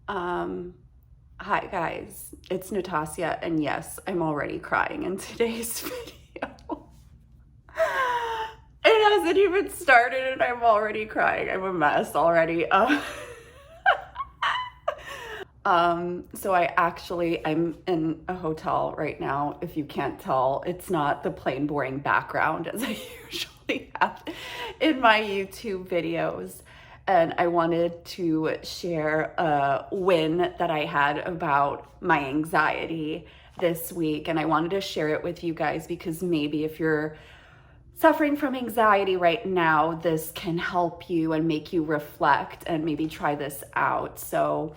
Um, Hi guys, it's Natasha, and yes, I'm already crying in today's video. It hasn't even started and I'm already crying. I'm a mess already. I'm in a hotel right now. If you can't tell, it's not the plain boring background as I usually have in my YouTube videos. And I wanted to share a win that I had about my anxiety this week. And I wanted to share it with you guys because maybe if you're suffering from anxiety right now, this can help you and make you reflect and maybe try this out. So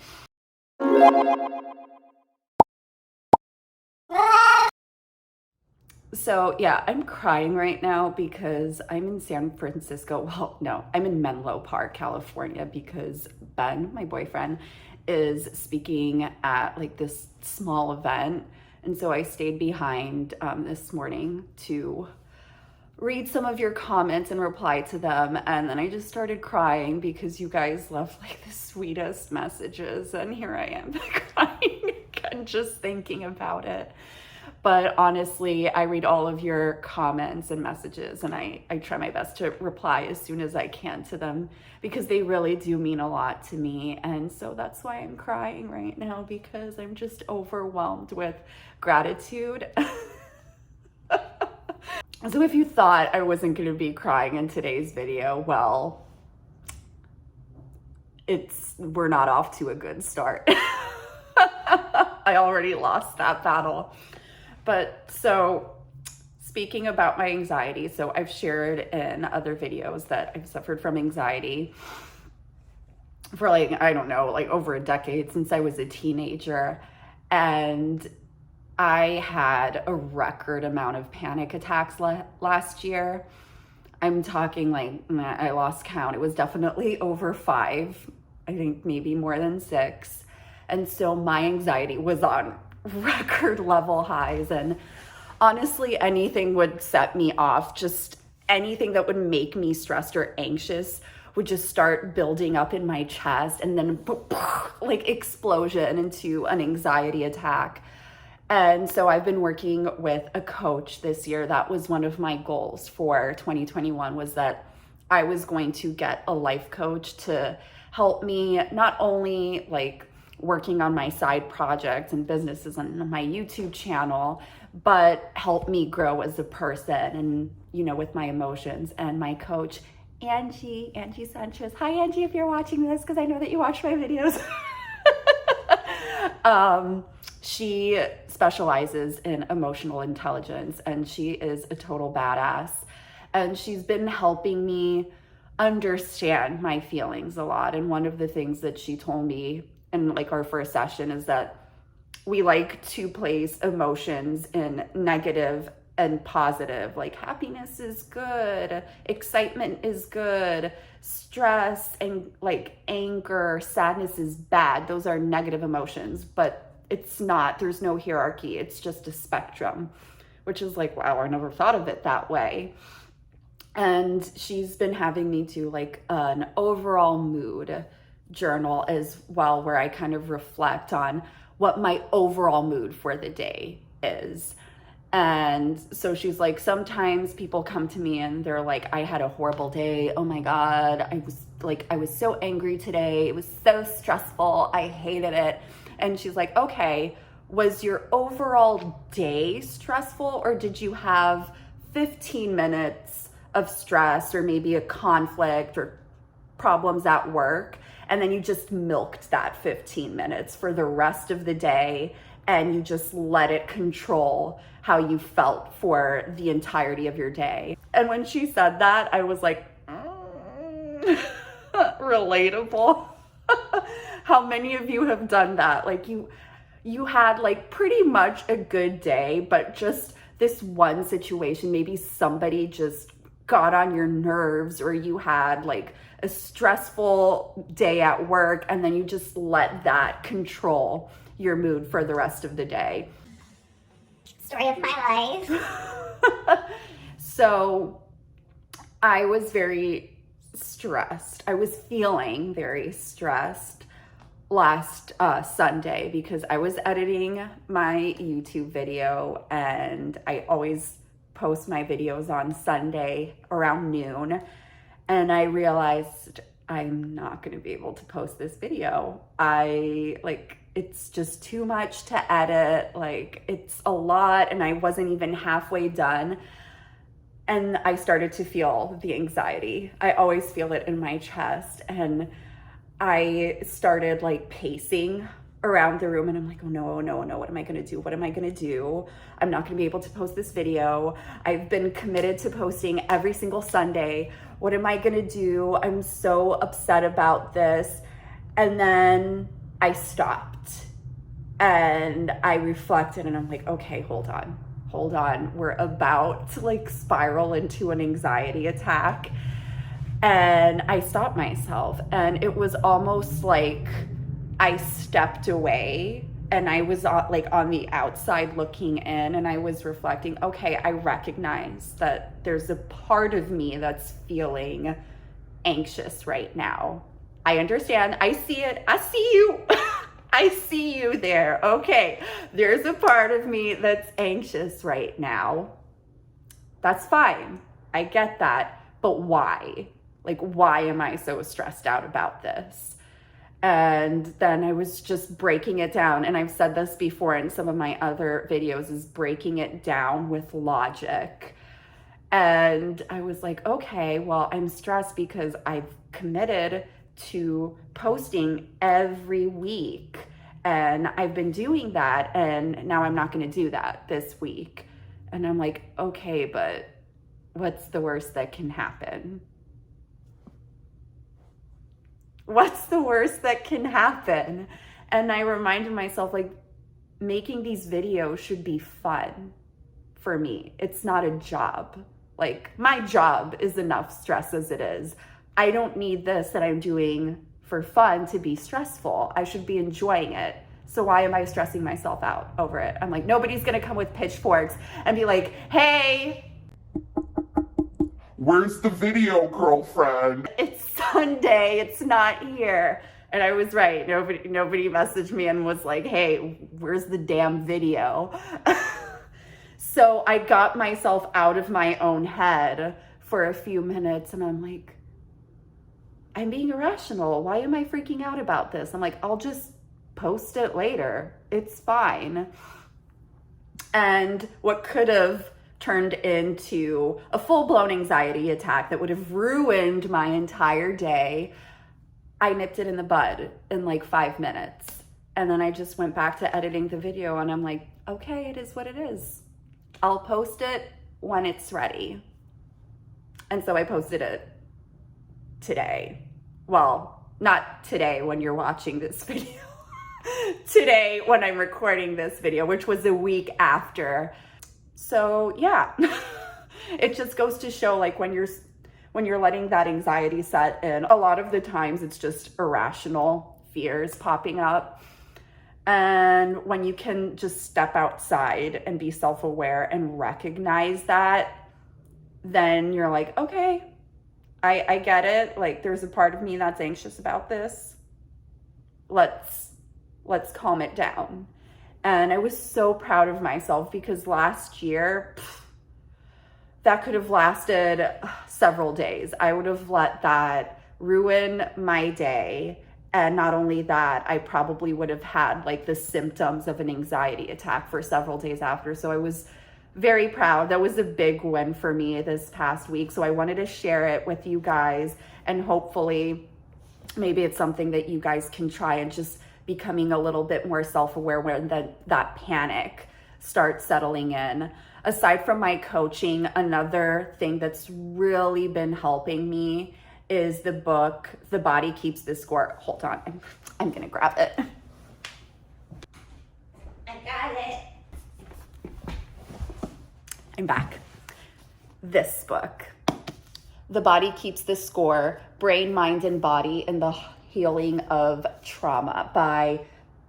yeah, I'm crying right now because I'm in San Francisco. Well, no, I'm in Menlo Park, California, because Ben, my boyfriend, is speaking at like this small event. And so I stayed behind this morning to read some of your comments and reply to them. And then I just started crying because you guys left like the sweetest messages. And here I am crying again, just thinking about it. But honestly, I read all of your comments and messages, and I try my best to reply as soon as I can to them because they really do mean a lot to me. And so that's why I'm crying right now, because I'm just overwhelmed with gratitude. So if you thought I wasn't going to be crying in today's video, well, we're not off to a good start. I already lost that battle. But so speaking about my anxiety, so I've shared in other videos that I've suffered from anxiety for like, I don't know, like over a decade, since I was a teenager. And I had a record amount of panic attacks last year. I'm talking like, I lost count. It was definitely over 5, I think maybe more than 6. And so my anxiety was on record level highs. And honestly, anything would set me off. Just anything that would make me stressed or anxious would just start building up in my chest and then like explosion into an anxiety attack. And so I've been working with a coach this year. That was one of my goals for 2021, was that I was going to get a life coach to help me not only like working on my side projects and businesses on my YouTube channel, but help me grow as a person and, you know, with my emotions. And my coach, Angie Sanchez. Hi, Angie, if you're watching this, because I know that you watch my videos. She specializes in emotional intelligence, and she is a total badass. And she's been helping me understand my feelings a lot. And one of the things that she told me in like our first session is that we like to place emotions in negative and positive. Like happiness is good, excitement is good, stress and like anger, sadness is bad. Those are negative emotions, but it's not, there's no hierarchy. It's just a spectrum, which is like, wow, I never thought of it that way. And she's been having me do like an overall mood journal as well, where I kind of reflect on what my overall mood for the day is. And so she's like, sometimes people come to me and they're like, I had a horrible day. Oh my God. I was so angry today. It was so stressful. I hated it. And she's like, okay, was your overall day stressful, or did you have 15 minutes of stress or maybe a conflict or problems at work, and then you just milked that 15 minutes for the rest of the day and you just let it control how you felt for the entirety of your day? And when she said that, I was like, relatable. How many of you have done that? Like you had like pretty much a good day, but just this one situation, maybe somebody just got on your nerves, or you had like a stressful day at work, and then you just let that control your mood for the rest of the day. Story of my life. So I was very stressed. I was feeling very stressed last Sunday because I was editing my YouTube video, and I always post my videos on Sunday around noon, and I realized I'm not going to be able to post this video. It's just too much to edit. Like, it's a lot, and I wasn't even halfway done. And I started to feel the anxiety. I always feel it in my chest. And I started like pacing around the room, and I'm like, oh no, what am I gonna do? What am I gonna do? I'm not gonna be able to post this video. I've been committed to posting every single Sunday. What am I gonna do? I'm so upset about this. And then I stopped and I reflected, and I'm like, okay, hold on. We're about to like spiral into an anxiety attack. And I stopped myself, and it was almost like I stepped away, and I was on the outside looking in, and I was reflecting, okay, I recognize that there's a part of me that's feeling anxious right now. I understand. I see it. I see you. I see you there. Okay, there's a part of me that's anxious right now. That's fine. I get that. But why? Like, why am I so stressed out about this? And then I was just breaking it down. And I've said this before in some of my other videos, is breaking it down with logic. And I was like, okay, well, I'm stressed because I've committed to posting every week, and I've been doing that, and now I'm not going to do that this week. And I'm like, okay, but what's the worst that can happen? What's the worst that can happen? And I reminded myself, like, making these videos should be fun for me. It's not a job. Like, my job is enough stress as it is. I don't need this that I'm doing for fun to be stressful. I should be enjoying it. So why am I stressing myself out over it? I'm like, nobody's gonna come with pitchforks and be like, hey, where's the video, girlfriend? it's Sunday, it's not here. And I was right. Nobody messaged me and was like, hey, where's the damn video? So I got myself out of my own head for a few minutes, and I'm like, I'm being irrational. Why am I freaking out about this? I'm like, I'll just post it later. It's fine. And what could have turned into a full-blown anxiety attack that would have ruined my entire day, I nipped it in the bud in like 5 minutes. And then I just went back to editing the video, and I'm like, okay, it is what it is. I'll post it when it's ready. And so I posted it today. Well, not today when you're watching this video. Today when I'm recording this video, which was a week after. So yeah, it just goes to show, like, when you're letting that anxiety set in, a lot of the times it's just irrational fears popping up. And when you can just step outside and be self-aware and recognize that, then you're like, okay, I get it. Like, there's a part of me that's anxious about this. Let's calm it down. And I was so proud of myself because last year, that could have lasted several days. I would have let that ruin my day. And not only that, I probably would have had like the symptoms of an anxiety attack for several days after. So I was very proud. That was a big win for me this past week. So I wanted to share it with you guys, and hopefully maybe it's something that you guys can try, and just becoming a little bit more self-aware when that panic starts settling in. Aside from my coaching, another thing that's really been helping me is the book, The Body Keeps the Score. Hold on, I'm gonna grab it. I got it. I'm back. This book, The Body Keeps the Score, Brain, Mind, and Body in the Healing of Trauma by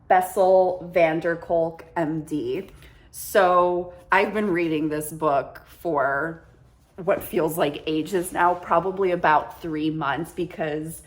Bessel van der Kolk, MD. So I've been reading this book for what feels like ages now, probably about 3 months, because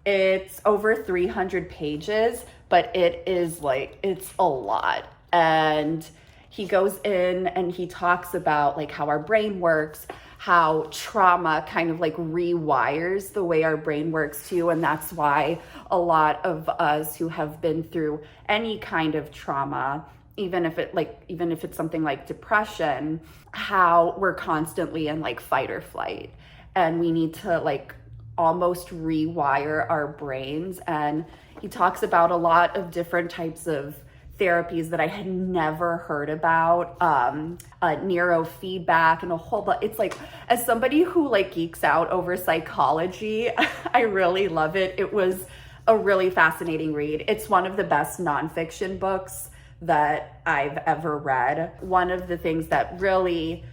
It's over 300 pages, but it is like, it's a lot. And he goes in and he talks about like how our brain works, how trauma kind of like rewires the way our brain works too. And that's why a lot of us who have been through any kind of trauma, even if it's something like depression, how we're constantly in like fight or flight, and we need to like almost rewire our brains. And he talks about a lot of different types of therapies that I had never heard about, neurofeedback and a whole bunch. It's like, as somebody who like geeks out over psychology, I really love it. It was a really fascinating read. It's one of the best nonfiction books that I've ever read. One of the things that really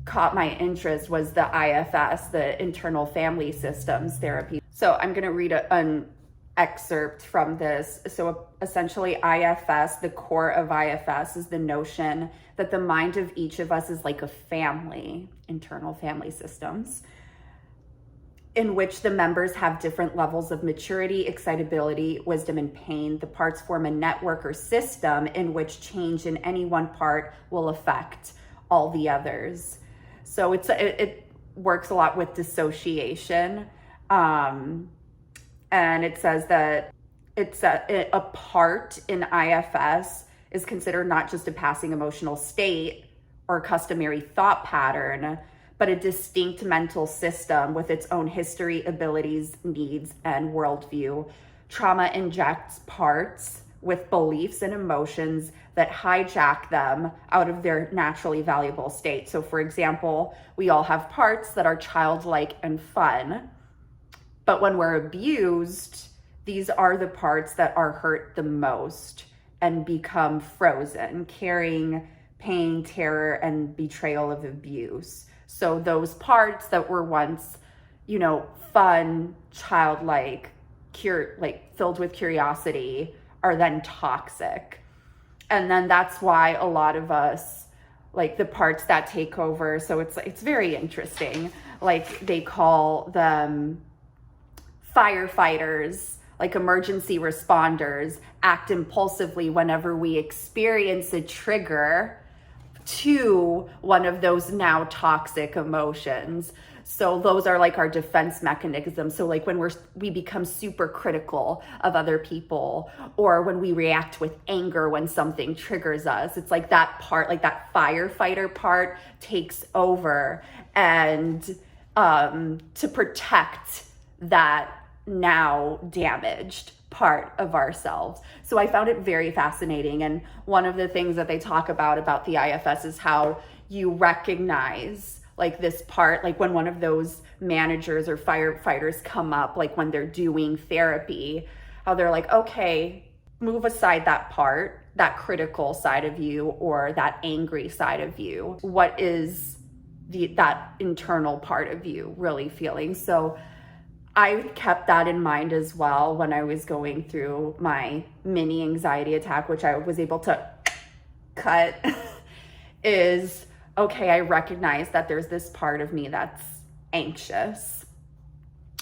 caught my interest was the IFS, the internal family systems therapy. So I'm going to read an excerpt from this. So essentially, IFS, the core of IFS is the notion that the mind of each of us is like a family, internal family systems, in which the members have different levels of maturity, excitability, wisdom, and pain. The parts form a network or system in which change in any one part will affect all the others. So it works a lot with dissociation. And it says that a part in IFS is considered not just a passing emotional state or customary thought pattern, but a distinct mental system with its own history, abilities, needs, and worldview. Trauma injects parts with beliefs and emotions that hijack them out of their naturally valuable state. So for example, we all have parts that are childlike and fun, but when we're abused, these are the parts that are hurt the most and become frozen, carrying pain, terror, and betrayal of abuse. So those parts that were once, fun, childlike, filled with curiosity, are then toxic. And then that's why a lot of us, like the parts that take over, so it's very interesting. Like they call them firefighters, like emergency responders, act impulsively whenever we experience a trigger to one of those now toxic emotions. So those are like our defense mechanisms. So like when we become super critical of other people, or when we react with anger when something triggers us, it's like that part, like that firefighter part takes over, and to protect that now damaged part of ourselves. So I found it very fascinating. And one of the things that they talk about the IFS is how you recognize like this part, like when one of those managers or firefighters come up, like when they're doing therapy, how they're like, okay, move aside that part, that critical side of you or that angry side of you. What is that internal part of you really feeling? So I kept that in mind as well when I was going through my mini anxiety attack, which I was able to cut, is, okay, I recognize that there's this part of me that's anxious,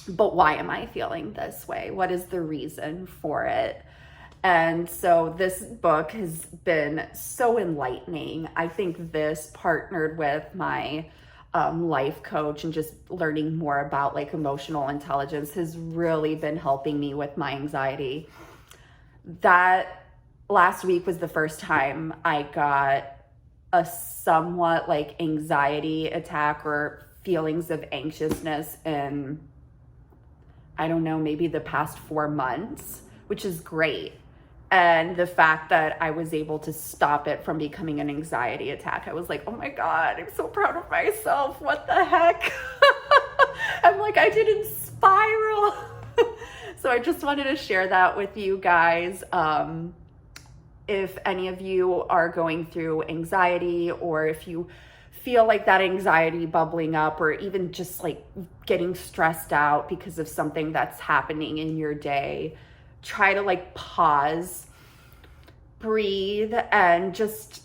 but why am I feeling this way? What is the reason for it? And so this book has been so enlightening. I think this, partnered with my life coach and just learning more about like emotional intelligence, has really been helping me with my anxiety. That last week was the first time I got a somewhat like anxiety attack or feelings of anxiousness in, I don't know, maybe the past 4 months, which is great. And the fact that I was able to stop it from becoming an anxiety attack, I was like, oh my God, I'm so proud of myself. What the heck? I'm like, I didn't spiral. So I just wanted to share that with you guys. If any of you are going through anxiety, or if you feel like that anxiety bubbling up, or even just like getting stressed out because of something that's happening in your day, try to like pause, breathe, and just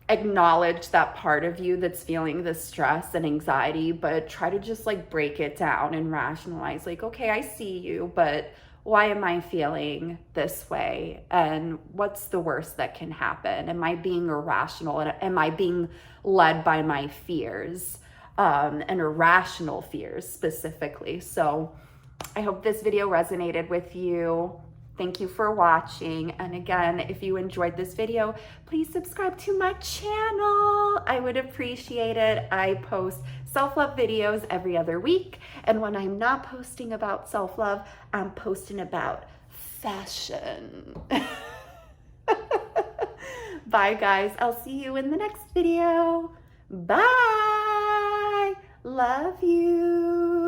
acknowledge that part of you that's feeling the stress and anxiety, but try to just like break it down and rationalize like, okay, I see you, but why am I feeling this way? And what's the worst that can happen? Am I being irrational? And am I being led by my fears, and irrational fears specifically? So I hope this video resonated with you. Thank you for watching. And again, if you enjoyed this video, please subscribe to my channel. I would appreciate it. I post self-love videos every other week. And when I'm not posting about self-love, I'm posting about fashion. Bye guys. I'll see you in the next video. Bye. Love you.